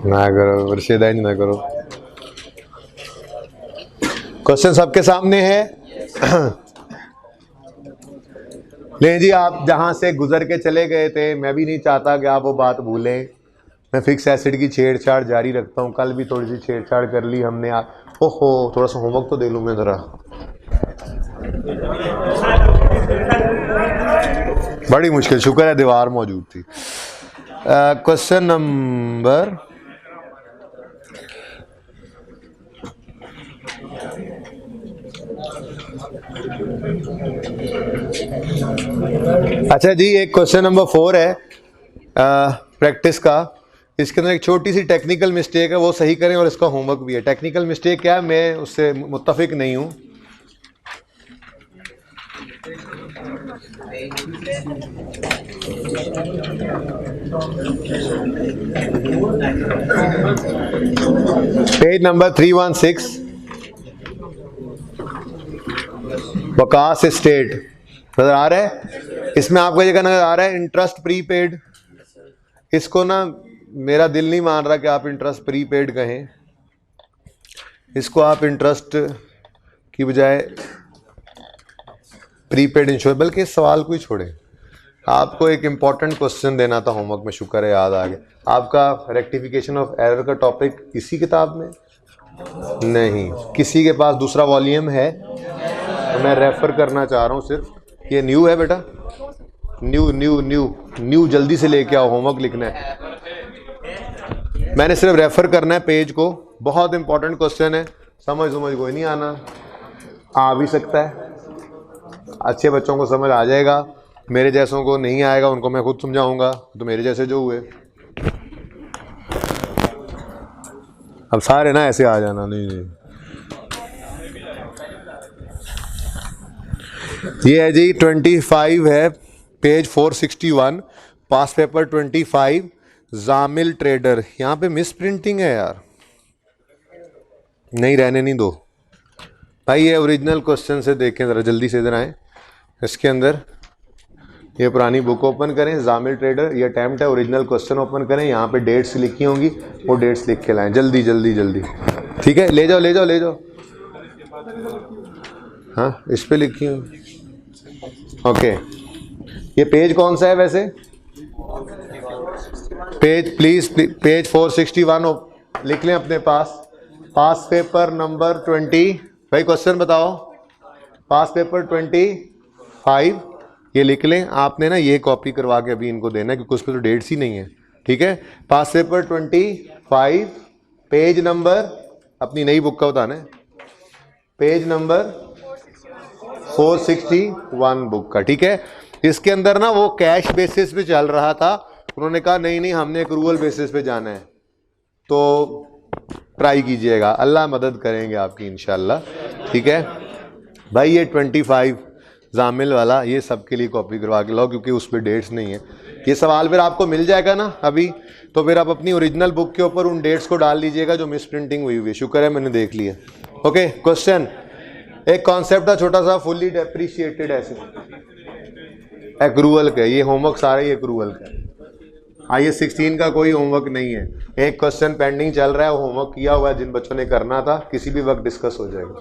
Speaker 1: ना करो, वर्षेदाई ना करो। क्वेश्चन सबके सामने है। नहीं जी, आप जहां से गुजर के चले गए थे, मैं भी नहीं चाहता कि आप वो बात भूलें। मैं फिक्स एसिड की छेड़छाड़ जारी रखता हूँ, कल भी थोड़ी सी छेड़छाड़ कर ली हमने। ओहो, थोड़ा सा होमवर्क तो दे लूँ मैं ज़रा, बड़ी मुश्किल, शुक्र है दीवार मौजूद थी। क्वेश्चन नंबर अच्छा जी, एक क्वेश्चन नंबर 4 है प्रैक्टिस का। इसके अंदर एक छोटी सी टेक्निकल मिस्टेक है, वो सही करें, और इसका होमवर्क भी है। टेक्निकल मिस्टेक क्या है, मैं उससे मुत्तफिक नहीं हूं। पेज नंबर 316, वकास स्टेट नजर आ रहा है? इसमें आपको ये नजर आ रहा है इंटरेस्ट प्रीपेड। इसको ना मेरा दिल नहीं मान रहा कि आप इंटरेस्ट प्रीपेड कहें, इसको आप इंटरेस्ट की बजाय प्रीपेड इंश्योरेंस, बल्कि इस सवाल को ही छोड़ें। आपको एक इंपॉर्टेंट क्वेश्चन देना था होमवर्क में, शुक्र है याद आ गया। आपका रेक्टिफिकेशन ऑफ एरर का टॉपिक इसी किताब में नहीं, किसी के पास दूसरा वॉल्यूम है तो मैं रेफर करना चाह रहा हूँ सिर्फ। ये न्यू है बेटा, न्यू न्यू न्यू न्यू, जल्दी से लेके आओ, होमवर्क लिखना है। मैंने सिर्फ रेफर करना है पेज को, बहुत इंपॉर्टेंट क्वेश्चन है। समझ कोई नहीं आना, आ भी सकता है, अच्छे बच्चों को समझ आ जाएगा, मेरे जैसों को नहीं आएगा, उनको मैं खुद समझाऊंगा, तो मेरे जैसे जो हुए। अब सारे ना ऐसे आ जाना, नहीं। ये है जी 25 है, पेज 461, पास पेपर 25, जामिल ट्रेडर। यहाँ पे मिस प्रिंटिंग है यार, नहीं रहने नहीं दो भाई। ये ओरिजिनल क्वेश्चन से देखें ज़रा, जल्दी से इधर आए। इसके अंदर ये पुरानी बुक ओपन करें, जामिल ट्रेडर, ये अटैम्प्ट है। ओरिजिनल क्वेश्चन ओपन करें, यहाँ पे डेट्स लिखी होंगी, वो डेट्स लिख के लाएं जल्दी जल्दी जल्दी। ठीक है, ले जाओ ले जाओ ले जाओ। हाँ, इस पे लिखी होंगी। ओके, ये पेज कौन सा है वैसे? पेज प्लीज, पेज 461 लिख लें अपने पास। पास पेपर नंबर 20, भाई क्वेश्चन बताओ। पास पेपर 25, ये लिख लें। आपने ना ये कॉपी करवा के अभी इनको देना है क्योंकि उस पर तो डेट्स ही नहीं है, ठीक है। पास पेपर 25, पेज नंबर, अपनी नई बुक का बताना है, पेज नंबर 461 बुक का, ठीक है। इसके अंदर ना वो कैश बेसिस पे चल रहा था, उन्होंने कहा नहीं नहीं हमने एक्रूअल बेसिस पे जाना है, तो ट्राई कीजिएगा, अल्लाह मदद करेंगे आपकी इंशाल्लाह, ठीक है भाई। ये 25 जामिल वाला ये सबके लिए कॉपी करवा के लाओ क्योंकि उस पर डेट्स नहीं है। ये सवाल फिर आपको मिल जाएगा ना अभी, तो फिर आप अपनी ओरिजिनल बुक के ऊपर उन डेट्स को डाल लीजिएगा जो मिस प्रिंटिंग हुई हुई है। शुक्र है मैंने देख लिया। ओके, क्वेश्चन, एक कॉन्सेप्ट था छोटा सा, फुल्ली डेप्रिशिएटेड एसेट एक्रूअल का, ये होमवर्क सारा ही एक्रूअल का है। IS 16 का कोई होमवर्क नहीं है, एक क्वेश्चन पेंडिंग चल रहा है, वो होमवर्क किया हुआ है, जिन बच्चों ने करना था किसी भी वक्त डिस्कस हो जाएगा।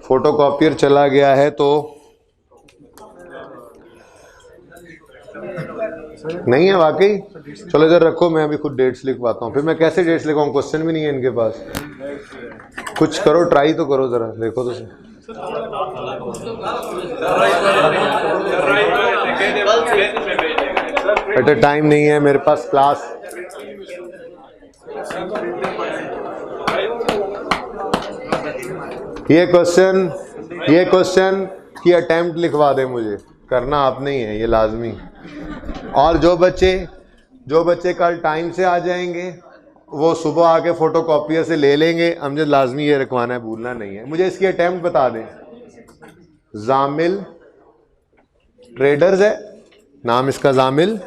Speaker 1: फोटोकॉपियर चला गया है तो नहीं है वाकई, चलो इधर रखो, मैं अभी खुद डेट्स लिखवाता हूँ। फिर मैं कैसे डेट्स लिखवाऊँ, क्वेश्चन भी नहीं है इनके पास। कुछ करो, ट्राई तो करो जरा, देखो तो सही। बेटा टाइम नहीं है मेरे पास, क्लास। ये क्वेश्चन की अटेम्प्ट लिखवा दे मुझे, करना आप नहीं है, ये लाजमी। और जो बच्चे कल टाइम से आ जाएंगे वो सुबह आके फोटोकॉपियर से ले लेंगे, मुझे लाजमी ये रखवाना है, भूलना नहीं है। मुझे इसकी अटेम्प्ट बता दें। जामिल ट्रेडर्स है, नाम इसका जामिल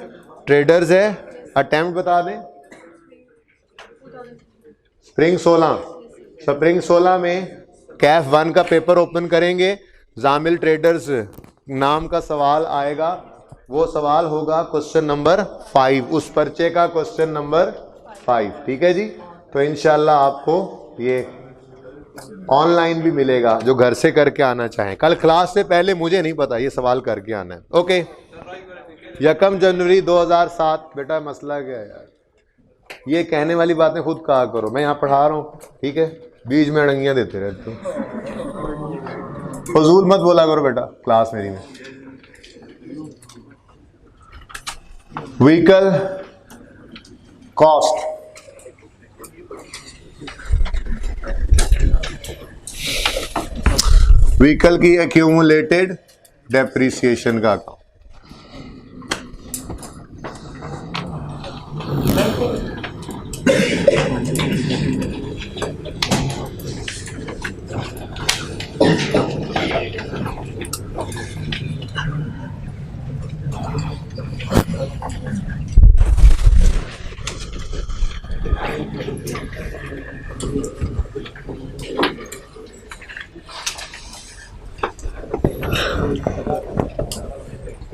Speaker 1: ट्रेडर्स है, अटेम्प्ट बता दें। स्प्रिंग 16 में कैफ 1 का पेपर ओपन करेंगे, जामिल ट्रेडर्स नाम का सवाल आएगा, वो सवाल होगा क्वेश्चन नंबर 5, उस पर्चे का क्वेश्चन नंबर 5, ठीक है जी। तो इंशाल्लाह आपको ये ऑनलाइन भी मिलेगा जो घर से करके आना चाहें। कल क्लास से पहले मुझे नहीं पता, ये सवाल करके आना है। ओके, 1 जनवरी 2007, बेटा मसला क्या है यार, ये कहने वाली बातें खुद कहा करो, मैं यहाँ पढ़ा रहा हूँ, ठीक है, बीच में अड़ंगियां देते रहते हो, फजूल मत बोला करो बेटा क्लास मेरी में। व्हीकल कॉस्ट, व्हीकल की एक्यूमुलेटेड डेप्रिसिएशन का अकाउंट।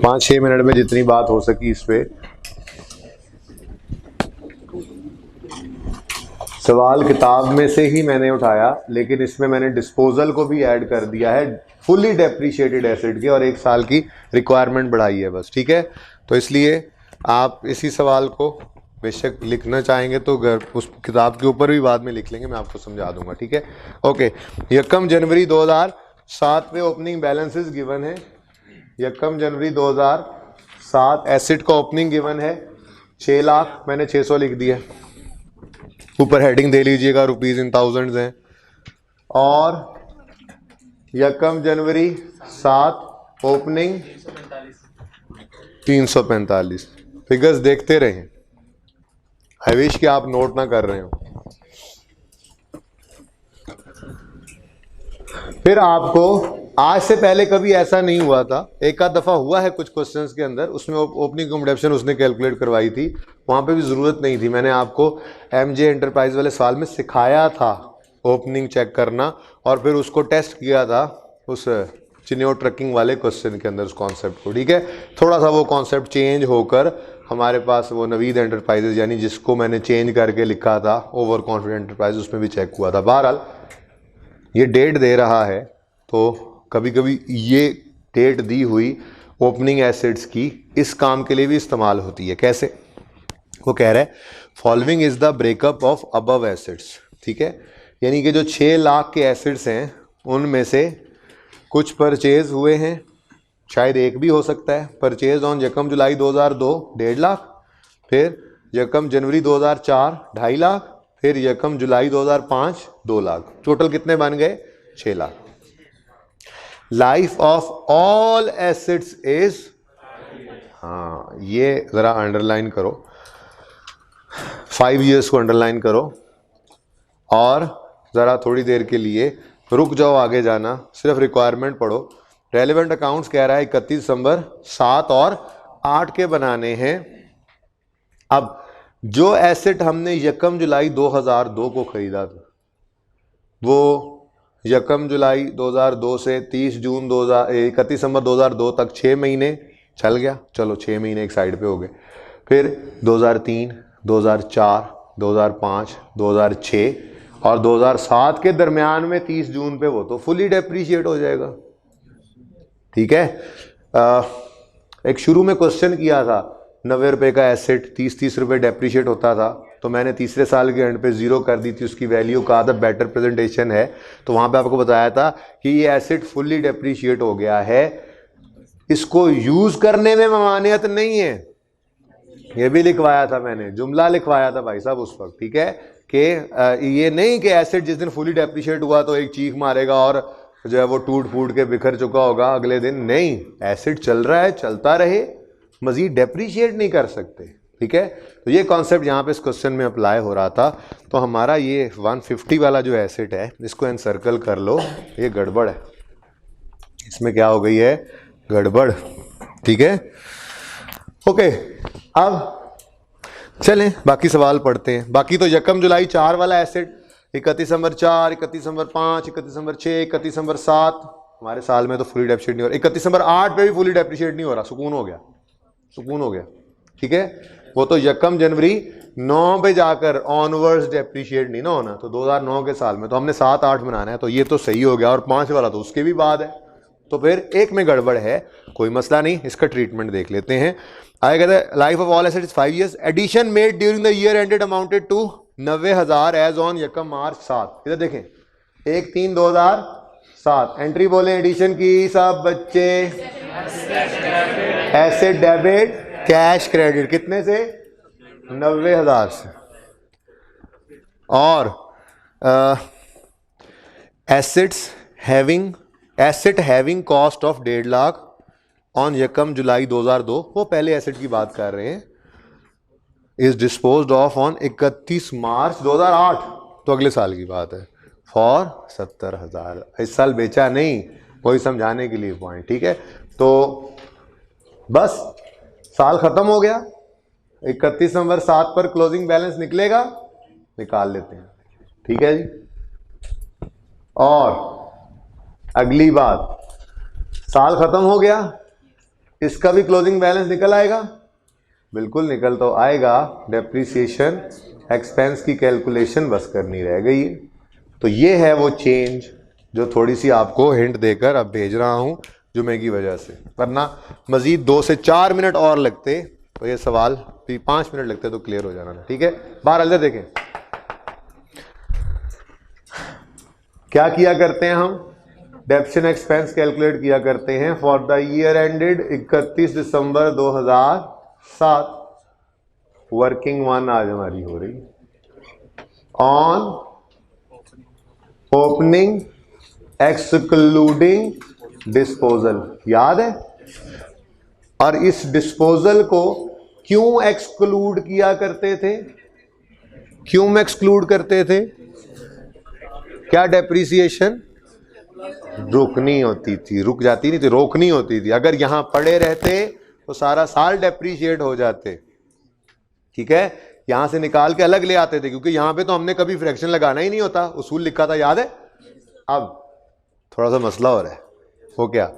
Speaker 1: पाँच 6 मिनट में जितनी बात हो सकी इस पे। सवाल किताब में से ही मैंने उठाया, लेकिन इसमें मैंने डिस्पोजल को भी ऐड कर दिया है, फुल्ली डेप्रिशिएटेड एसेट की, और 1 साल की रिक्वायरमेंट बढ़ाई है बस, ठीक है। तो इसलिए आप इसी सवाल को बेशक लिखना चाहेंगे तो उस किताब के ऊपर भी बाद में लिख लेंगे, मैं आपको समझा दूंगा, ठीक है। ओके, 1 जनवरी 2007 में ओपनिंग बैलेंसेस गिवन है। 1 जनवरी 2007 एसेट का ओपनिंग गिवन है 6 लाख, मैंने 600 लिख दिया, ऊपर हेडिंग दे लीजिएगा, रुपीज इन थाउजेंड्स हैं। और 1 जनवरी 7 ओपनिंग 345। फिगर्स देखते रहें, आई विश कि आप नोट ना कर रहे हो। फिर आपको आज से पहले कभी ऐसा नहीं हुआ था, एक आध दफ़ा हुआ है कुछ क्वेश्चंस के अंदर, उसमें ओपनिंग अकोमोडेशन उसने कैलकुलेट करवाई थी, वहाँ पे भी ज़रूरत नहीं थी। मैंने आपको MJ एंटरप्राइज वाले सवाल में सिखाया था ओपनिंग चेक करना, और फिर उसको टेस्ट किया था उस चिन्यो ट्रकिंग वाले क्वेश्चन के अंदर उस कॉन्सेप्ट को, ठीक है। थोड़ा सा वो कॉन्सेप्ट चेंज होकर हमारे पास वो नवीद एंटरप्राइजेज, यानी जिसको मैंने चेंज करके लिखा था ओवर कॉन्फिडेंट एंटरप्राइज, उसमें भी चेक हुआ था। बहरहाल ये डेट दे रहा है, तो कभी कभी ये डेट दी हुई ओपनिंग एसेट्स की इस काम के लिए भी इस्तेमाल होती है। कैसे, वो कह रहा है following is the breakup of above assets, ठीक है। यानी कि जो 6 लाख के एसेट्स हैं उनमें से कुछ परचेज हुए हैं शायद एक भी हो सकता है। परचेज ऑन यकम जुलाई 2002 1.5 लाख, फिर यकम जनवरी 2004 2.5 लाख, फिर यकम जुलाई 2005 2 लाख। टोटल कितने बन गए? 6 lakh. Life of all assets is, हाँ ये जरा अंडरलाइन करो, 5 years को अंडरलाइन करो और ज़रा थोड़ी देर के लिए रुक जाओ, आगे जाना, सिर्फ रिक्वायरमेंट पढ़ो। रेलेवेंट अकाउंट्स कह रहा है 31 दिसंबर 7 और 8 के बनाने हैं। अब जो एसेट हमने यकम जुलाई 2002 को खरीदा था, वो यकम जुलाई 2002 से 31 दिसंबर 2002 तक 6 महीने चल गया। चलो 6 महीने एक साइड पे हो गए। फिर 2003, 2004, 2005, 2006 और 2007 के दरमियान में 30 जून पे वो तो फुली डेप्रीशिएट हो जाएगा। ठीक है। एक शुरू में क्वेश्चन किया था, 90 रुपये का एसेट 30-30 रुपये डेप्रीशिएट होता था, तो मैंने तीसरे साल के एंड पे 0 कर दी थी उसकी वैल्यू, कहा था बेटर प्रेजेंटेशन है। तो वहाँ पे आपको बताया था कि ये एसेट फुल्ली डेप्रीशिएट हो गया है, इसको यूज़ करने में ममानियत नहीं है। ये भी लिखवाया था मैंने, जुमला लिखवाया था भाई साहब उस वक्त। ठीक है कि ये नहीं कि एसेट जिस दिन फुली डेप्रीशिएट हुआ तो एक चीख मारेगा और जो है वो टूट फूट के बिखर चुका होगा अगले दिन। नहीं, एसेट चल रहा है, चलता रहे, मजीद डेप्रीशिएट नहीं कर सकते। ठीक है, तो ये कॉन्सेप्ट यहाँ पे इस क्वेश्चन में अप्लाई हो रहा था। तो हमारा ये 150 वाला जो एसेट है, इसको एनसर्कल कर लो, ये गड़बड़ है, इसमें क्या हो गई है? गड़बड़। ठीक है, ओके। अब चलें बाकी सवाल पढ़ते हैं। बाकी तो यकम जुलाई 4 वाला एसेट 31 दिसंबर 4, 31 दिसंबर 5, 31 दिसंबर 6, 31 दिसंबर 7, हमारे साल में तो फुली डेप्रीशिएट नहीं हो रहा। 31 दिसंबर 8 पे भी फुली डेप्रीशिएट नहीं हो रहा, सुकून हो गया, सुकून हो गया। ठीक है, वो तो यकम जनवरी 9 पे जाकर ऑनवर्ड्स डेप्रीशिएट नहीं ना होना। तो 2009 के साल में तो हमने 7-8 बनाना है, तो ये तो सही हो गया। और 5 वाला तो उसके भी बाद है, तो फिर एक में गड़बड़ है, कोई मसला नहीं, इसका ट्रीटमेंट देख लेते हैं। आगे कहते हैं life of all assets 5 years, addition made during the year ended amounted to 90,000 as on यकम मार्च 7। इधर देखें 1/3/2007 एंट्री बोले एडिशन की सब बच्चे, एसेट डेबिट कैश क्रेडिट, कितने से? 90,000 से। और asset having cost of 1.5 lakh on यकम जुलाई 2002, वो पहले एसेट की बात कर रहे हैं, इज डिस्पोज्ड ऑफ ऑन 31 मार्च 2008, तो अगले साल की बात है, फॉर 70,000। इस साल बेचा नहीं, वही समझाने के लिए पॉइंट। ठीक है, तो बस साल खत्म हो गया, 31 दिसंबर 7 पर क्लोजिंग बैलेंस निकलेगा, निकाल लेते हैं। ठीक है जी। और अगली बात, साल खत्म हो गया, इसका भी क्लोजिंग बैलेंस निकल आएगा, बिल्कुल निकल तो आएगा। डेप्रीसिएशन एक्सपेंस की कैलकुलेशन बस करनी रह गई है। तो ये है वो चेंज जो थोड़ी सी आपको हिंट देकर अब भेज रहा हूं जुमे की वजह से, वरना मजीद 2 से 4 मिनट और लगते तो ये सवाल 5 मिनट लगते तो क्लियर हो जाना था। ठीक है, बाहर अंदर देखें क्या किया करते हैं हम, डेप्शन एक्सपेंस कैलकुलेट किया करते हैं for the year ended 31 December 2007। Working 1 आज हमारी हो रही, ऑन ओपनिंग एक्सक्लूडिंग डिस्पोजल, याद है? और इस डिस्पोजल को क्यों एक्सक्लूड किया करते थे? क्यों एक्सक्लूड करते थे? क्या डेप्रीसिएशन रोकनी होती थी, रुक जाती नहीं थी, रोकनी होती थी। अगर यहां पड़े रहते तो सारा साल डेप्रीशिएट हो जाते। ठीक है, यहां से निकाल के अलग ले आते थे, क्योंकि यहां पे तो हमने कभी फ्रैक्शन लगाना ही नहीं होता, उसूल लिखा था, याद है? अब थोड़ा सा मसला हो रहा है, वो क्या,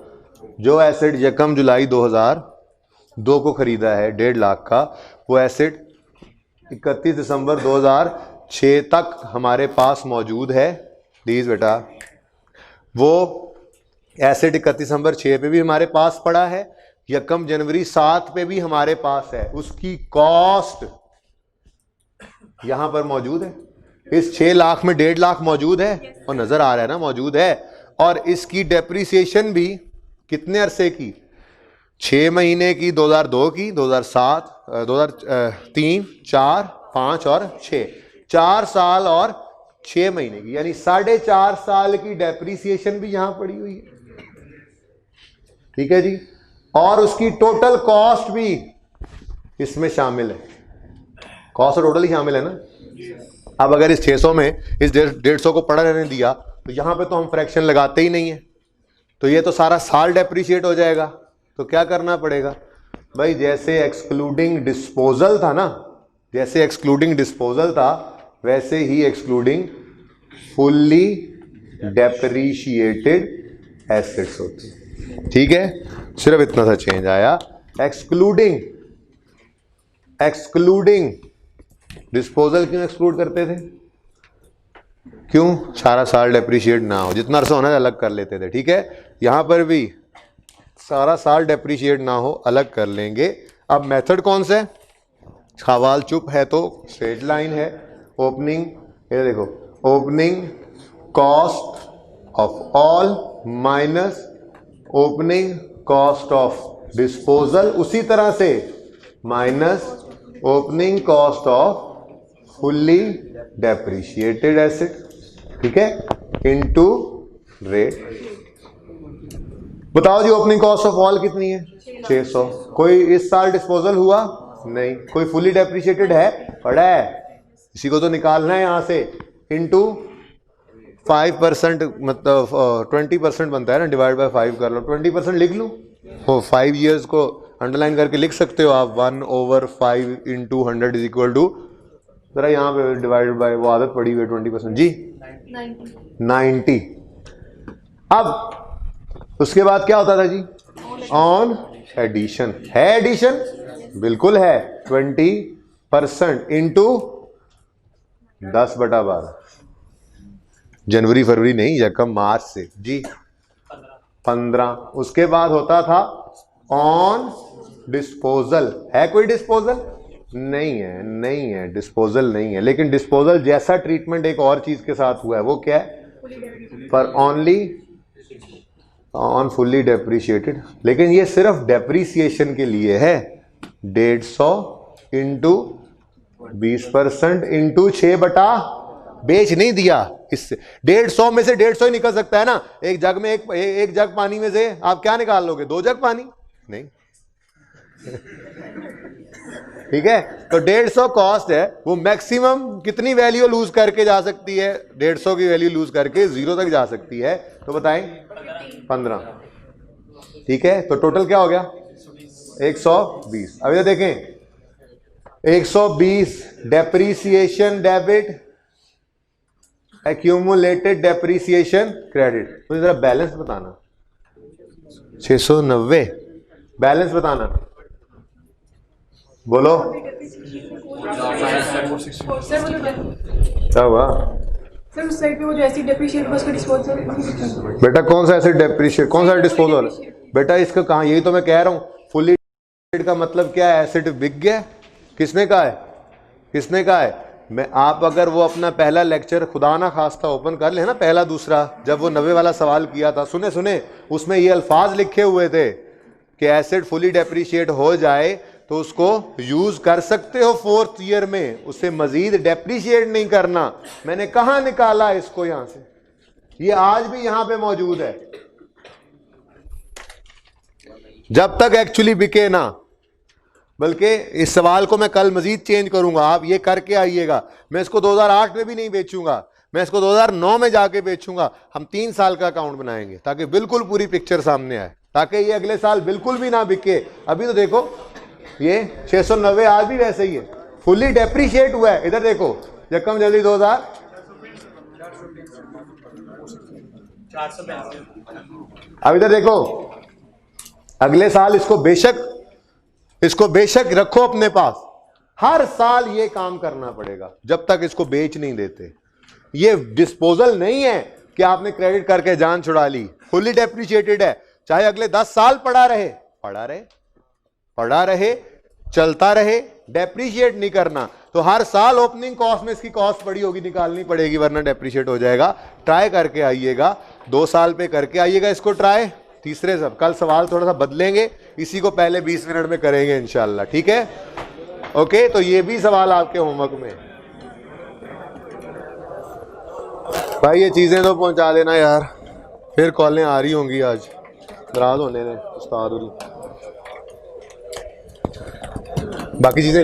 Speaker 1: जो एसेट यकम जुलाई 2002 को खरीदा है 1.5 लाख का, वो एसेट 31 दिसंबर 2006 तक हमारे पास मौजूद है। प्लीज बेटा, वो एसेट 31 दिसंबर 6 पे भी हमारे पास पड़ा है, यकम जनवरी 7 पे भी हमारे पास है, उसकी कॉस्ट यहां पर मौजूद है। इस 6 लाख में 1.5 लाख मौजूद है, और नजर आ रहा है ना, मौजूद है। और इसकी डेप्रीसिएशन भी कितने अरसे की, 6 महीने की 2002 की, 2007, 2003, 4, 5 और 6, 4 साल और 6 महीने की, यानी 4.5 साल की डेप्रीसिएशन भी यहां पड़ी हुई है। ठीक है जी, और उसकी टोटल कॉस्ट भी इसमें शामिल है। कॉस्ट टोटल ही शामिल है ना। अब अगर इस 600 में इस 150 को पड़ा रहने दिया तो यहां पे तो हम फ्रैक्शन लगाते ही नहीं है, तो ये तो सारा साल डेप्रीशिएट हो जाएगा। तो क्या करना पड़ेगा भाई, जैसे एक्सक्लूडिंग डिस्पोजल था ना, जैसे एक्सक्लूडिंग डिस्पोजल था वैसे ही एक्सक्लूडिंग फुल्ली डेप्रीशिएटेड एसेट्स होते हैं। ठीक है, सिर्फ इतना सा चेंज आया, एक्सक्लूडिंग डिस्पोजल क्यों एक्सक्लूड करते थे, क्यों, सारा साल डेप्रीशिएट ना हो, जितना अरसा होना है अलग कर लेते थे। ठीक है, यहां पर भी सारा साल डेप्रीशिएट ना हो, अलग कर लेंगे। अब मेथड कौन सा है, सवाल चुप है तो स्ट्रेट लाइन है। ओपनिंग, ये देखो, opening cost of all minus opening cost of disposal, उसी तरह से minus opening cost of fully depreciated asset. ठीक है, इनटू रेट। बताओ जी, ओपनिंग कॉस्ट ऑफ ऑल कितनी है, 600। कोई इस साल डिस्पोजल हुआ नहीं, कोई फुल्ली डेप्रीशिएटेड है, पड़ा है, इसी को तो निकालना है यहां से। इनटू 5%, मतलब 20% बनता है ना, डिवाइड बाय 5 कर लो, 20% लिख लूं, वो 5 ईयर्स को अंडरलाइन करके लिख सकते हो आप। 1/5 इंटू 100 इज इक्वल टू, जरा यहाँ पे डिवाइड बाय, वो आदत पड़ी हुई है 20% जी, 90। अब उसके बाद क्या होता था जी, ऑन एडिशन। है एडिशन, बिल्कुल है, 20% इंटू 10/12, जनवरी फरवरी नहीं, यकम मार्च से जी 15। उसके बाद होता था ऑन डिस्पोजल। है कोई डिस्पोजल, नहीं है, नहीं है, डिस्पोजल नहीं है। लेकिन डिस्पोजल जैसा ट्रीटमेंट एक और चीज के साथ हुआ है, वो क्या है, पर ओनली ऑन फुल्ली डेप्रीशिएटेड। लेकिन ये सिर्फ डेप्रीसिएशन के लिए है। 150 इंटू 20% इंटू 6 बेच नहीं दिया, इससे 150 में से 150 ही निकल सकता है ना। एक जग में एक जग पानी में से आप क्या निकाल लोगे, 2 जग पानी नहीं। ठीक है, तो 150 कॉस्ट है, वो मैक्सिमम कितनी वैल्यू लूज करके जा सकती है, 150 की वैल्यू लूज करके 0 तक जा सकती है, तो बताएं 15। ठीक है, तो टोटल क्या हो गया, 120। अब ये देखें, 120 depreciation debit, accumulated depreciation credit. मुझे जरा बैलेंस बताना, 690 बैलेंस बताना, बोलो क्या हुआ
Speaker 2: सर। उस साइड पे वो जो एसिड डेप्रिशिएट बस का डिस्पोजल,
Speaker 1: बेटा कौन सा एसिड डेप्रीशिएट, कौन सा डिस्पोजल, बेटा इसका कहाँ, यही तो मैं कह रहा हूँ। फुल्ली का मतलब क्या है, एसिड बिक गया, किसने कहा है, किसने कहा है। मैं, आप अगर वो अपना पहला लेक्चर खुदा ना खास्ता ओपन कर ले ना, पहला दूसरा, जब वो 90 वाला सवाल किया था, सुने उसमें ये अल्फाज लिखे हुए थे कि एसिड फुली डेप्रीशिएट हो जाए तो उसको यूज कर सकते हो 4th ईयर में, उसे मजीद डेप्रीशिएट नहीं करना। मैंने कहां निकाला इसको, यहां से, ये आज भी यहां पे मौजूद है। जब तक एक्चुअली बिके ना, बल्कि इस सवाल को मैं कल मजीद चेंज करूंगा, आप ये करके आइएगा। मैं इसको 2008 में भी नहीं बेचूंगा, मैं इसको 2009 में जाके बेचूंगा। हम 3 साल का अकाउंट बनाएंगे ताकि बिल्कुल पूरी पिक्चर सामने आए, ताकि ये अगले साल बिल्कुल भी ना बिके। अभी तो देखो ये 690 आज भी वैसे ही है, फुल्ली डेप्रीशिएट हुआ है। इधर देखो, यकम जल्दी 2000, अब इधर देखो, अगले साल इसको बेशक रखो अपने पास, हर साल ये काम करना पड़ेगा जब तक इसको बेच नहीं देते। ये डिस्पोजल नहीं है कि आपने क्रेडिट करके जान छुड़ा ली, फुल्ली डेप्रीशिएटेड है, चाहे अगले 10 साल पड़ा रहे, चलता रहे, डेप्रीशिएट नहीं करना। तो हर साल ओपनिंग कॉस्ट में इसकी कॉस्ट पड़ी होगी, निकालनी पड़ेगी, वरना डेप्रीशिएट हो जाएगा। ट्राई करके आइएगा, 2 साल पे करके आइएगा इसको ट्राई, तीसरे सब कल सवाल थोड़ा सा बदलेंगे, इसी को पहले 20 मिनट में करेंगे इंशाल्लाह, ठीक है। ओके, तो ये भी सवाल आपके होमवर्क में। भाई ये चीज़ें तो पहुंचा देना यार, फिर कॉलें आ रही होंगी आज, नाराज होने ने उस्ताद। बाकी चीज़ें